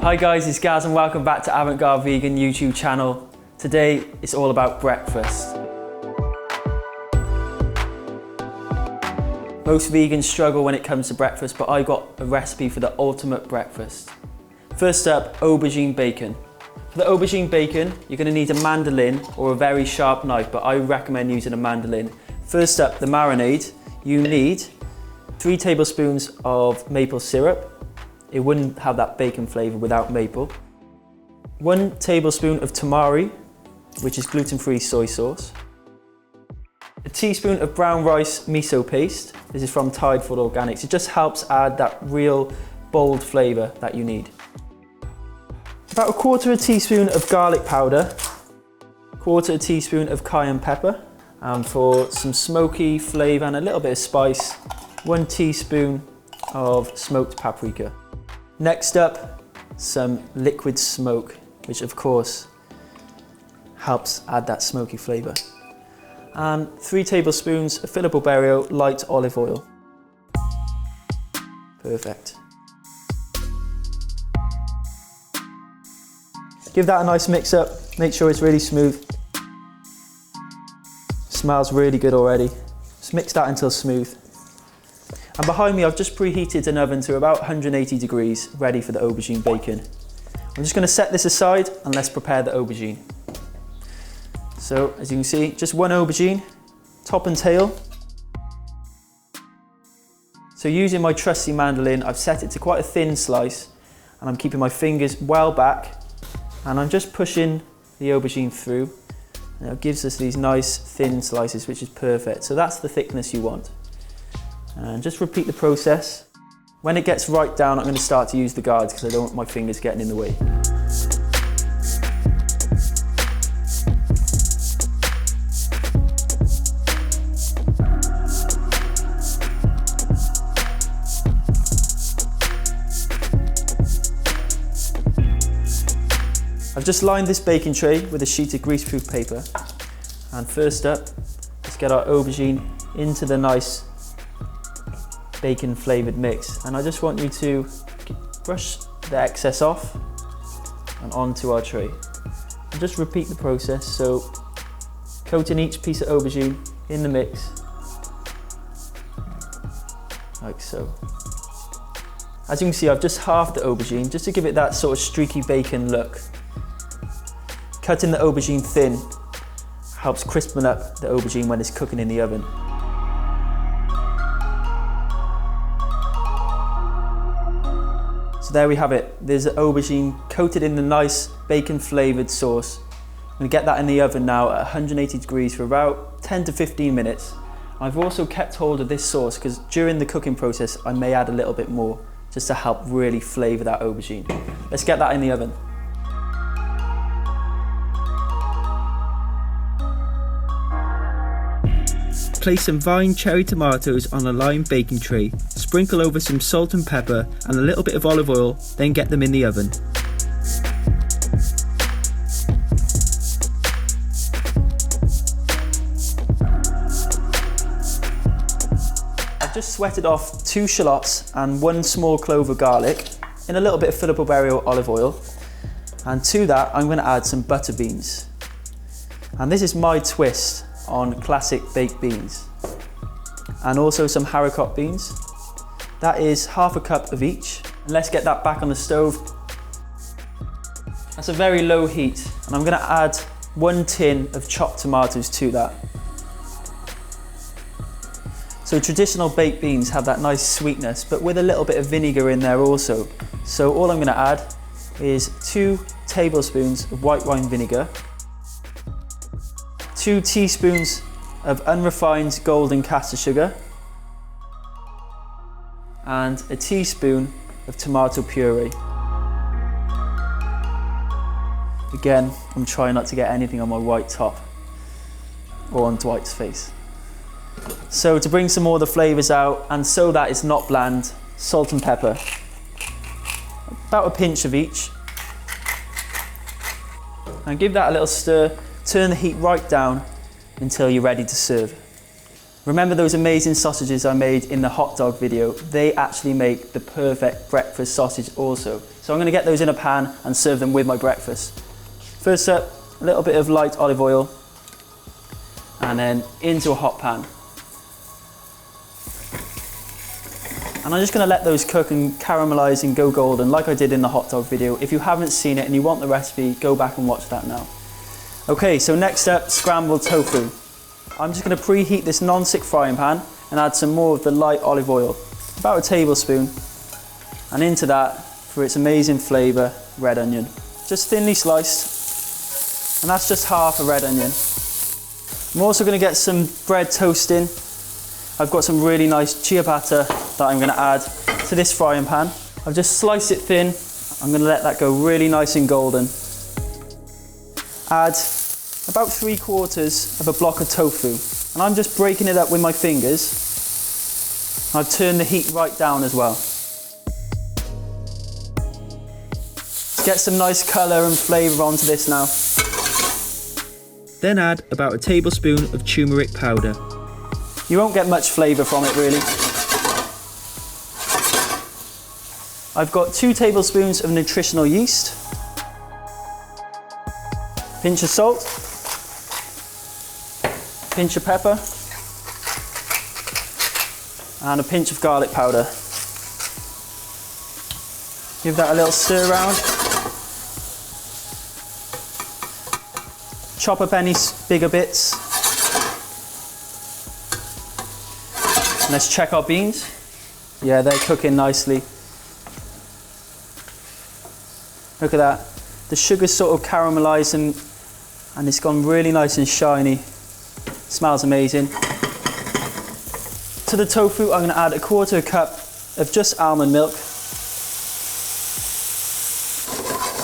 Hi guys, it's Gaz and welcome back to Avant-Garde Vegan YouTube channel. Today it's all about breakfast. Most vegans struggle when it comes to breakfast, but I got a recipe for the ultimate breakfast. First up, aubergine bacon. For the aubergine bacon, you're going to need a mandolin or a very sharp knife, but I recommend using a mandolin. First up, the marinade. You need 3 tablespoons of maple syrup. It wouldn't have that bacon flavour without maple. 1 tablespoon of tamari, which is gluten-free soy sauce. A teaspoon of brown rice miso paste. This is from Tide Food Organics. It just helps add that real bold flavour that you need. About a 1/4 teaspoon of garlic powder. 1/4 teaspoon of cayenne pepper. And for some smoky flavour and a little bit of spice, 1 teaspoon of smoked paprika. Next up, some liquid smoke, which of course helps add that smoky flavour. And 3 tablespoons of Filippo Berrio light olive oil. Perfect. Give that a nice mix up, make sure it's really smooth. Smells really good already. Just mix that until smooth. And behind me, I've just preheated an oven to about 180 degrees, ready for the aubergine bacon. I'm just going to set this aside and let's prepare the aubergine. So, as you can see, just 1 aubergine, top and tail. So using my trusty mandolin, I've set it to quite a thin slice and I'm keeping my fingers well back and I'm just pushing the aubergine through. And it gives us these nice thin slices, which is perfect. So that's the thickness you want. And just repeat the process. When it gets right down, I'm going to start to use the guards because I don't want my fingers getting in the way. I've just lined this baking tray with a sheet of greaseproof paper. And first up, let's get our aubergine into the nice bacon flavoured mix. And I just want you to brush the excess off and onto our tray. And just repeat the process, so coating each piece of aubergine in the mix, like so. As you can see, I've just halved the aubergine just to give it that sort of streaky bacon look. Cutting the aubergine thin helps crispen up the aubergine when it's cooking in the oven. So there we have it. There's an aubergine coated in the nice bacon flavoured sauce. I'm going to get that in the oven now at 180 degrees for about 10 to 15 minutes. I've also kept hold of this sauce because during the cooking process I may add a little bit more just to help really flavour that aubergine. Let's get that in the oven. Place some vine cherry tomatoes on a lime baking tray, sprinkle over some salt and pepper and a little bit of olive oil, then get them in the oven. I've just sweated off 2 shallots and 1 small clove of garlic in a little bit of Filippo Berrio olive oil, and to that I'm going to add some butter beans. And this is my twist on classic baked beans, and also some haricot beans. That is ½ a cup of each. And let's get that back on the stove. That's a very low heat, and I'm going to add 1 tin of chopped tomatoes to that. So traditional baked beans have that nice sweetness, but with a little bit of vinegar in there also. So all I'm going to add is 2 tablespoons of white wine vinegar, 2 teaspoons of unrefined golden caster sugar, and a teaspoon of tomato puree. Again, I'm trying not to get anything on my white top or on Dwight's face. So to bring some more of the flavours out and so that it's not bland, salt and pepper. About a pinch of each. And give that a little stir. Turn the heat right down until you're ready to serve. Remember those amazing sausages I made in the hot dog video? They actually make the perfect breakfast sausage also. So I'm going to get those in a pan and serve them with my breakfast. First up, a little bit of light olive oil and then into a hot pan. And I'm just going to let those cook and caramelize and go golden like I did in the hot dog video. If you haven't seen it and you want the recipe, go back and watch that now. Okay, so next up, scrambled tofu. I'm just going to preheat this non-stick frying pan and add some more of the light olive oil, about a tablespoon, and into that, for its amazing flavour, red onion. Just thinly sliced, and that's just half a red onion. I'm also going to get some bread toasting. I've got some really nice ciabatta that I'm going to add to this frying pan. I've just sliced it thin. I'm going to let that go really nice and golden. Add about 3/4 of a block of tofu, and I'm just breaking it up with my fingers. I've turned the heat right down as well. Let's get some nice colour and flavour onto this now. Then add about a tablespoon of turmeric powder. You won't get much flavour from it really. I've got 2 tablespoons of nutritional yeast, pinch of salt, pinch of pepper, and a pinch of garlic powder. Give that a little stir around. Chop up any bigger bits. Let's check our beans. Yeah, they're cooking nicely. Look at that. The sugar's sort of caramelized and it's gone really nice and shiny. Smells amazing. To the tofu, I'm going to add 1/4 cup of just almond milk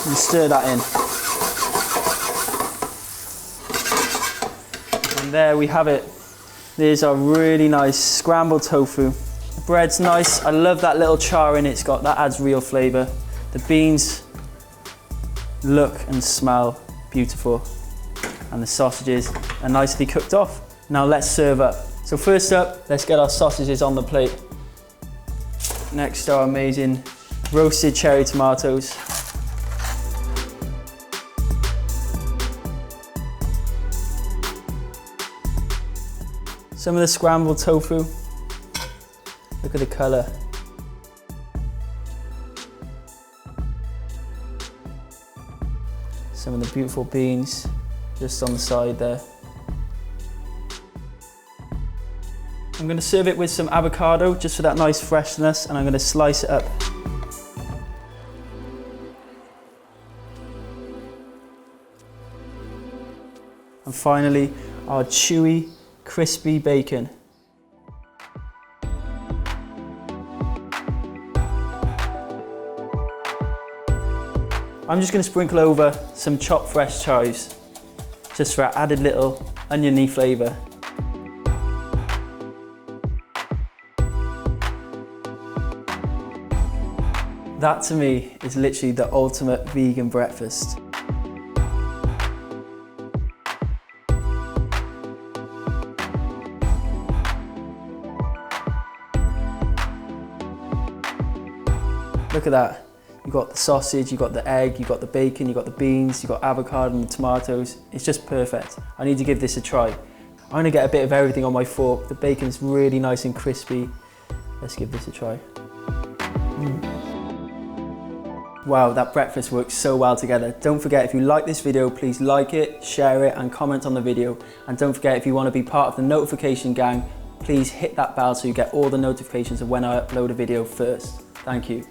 and stir that in. And there we have it. There's our really nice scrambled tofu. The bread's nice. I love that little char in it's got. That adds real flavour. The beans look and smell beautiful. And the sausages are nicely cooked off. Now let's serve up. So first up, let's get our sausages on the plate. Next are amazing roasted cherry tomatoes. Some of the scrambled tofu. Look at the colour. Some of the beautiful beans just on the side there. I'm going to serve it with some avocado just for that nice freshness, and I'm going to slice it up. And finally, our chewy, crispy bacon. I'm just going to sprinkle over some chopped fresh chives, just for that added little oniony flavour. That to me is literally the ultimate vegan breakfast. Look at that. You've got the sausage, you've got the egg, you've got the bacon, you've got the beans, you've got avocado and the tomatoes. It's just perfect. I need to give this a try. I'm going to get a bit of everything on my fork. The bacon's really nice and crispy. Let's give this a try. Wow, that breakfast works so well together. Don't forget, if you like this video, please like it, share it and comment on the video. And don't forget, if you want to be part of the notification gang, please hit that bell so you get all the notifications of when I upload a video first. Thank you.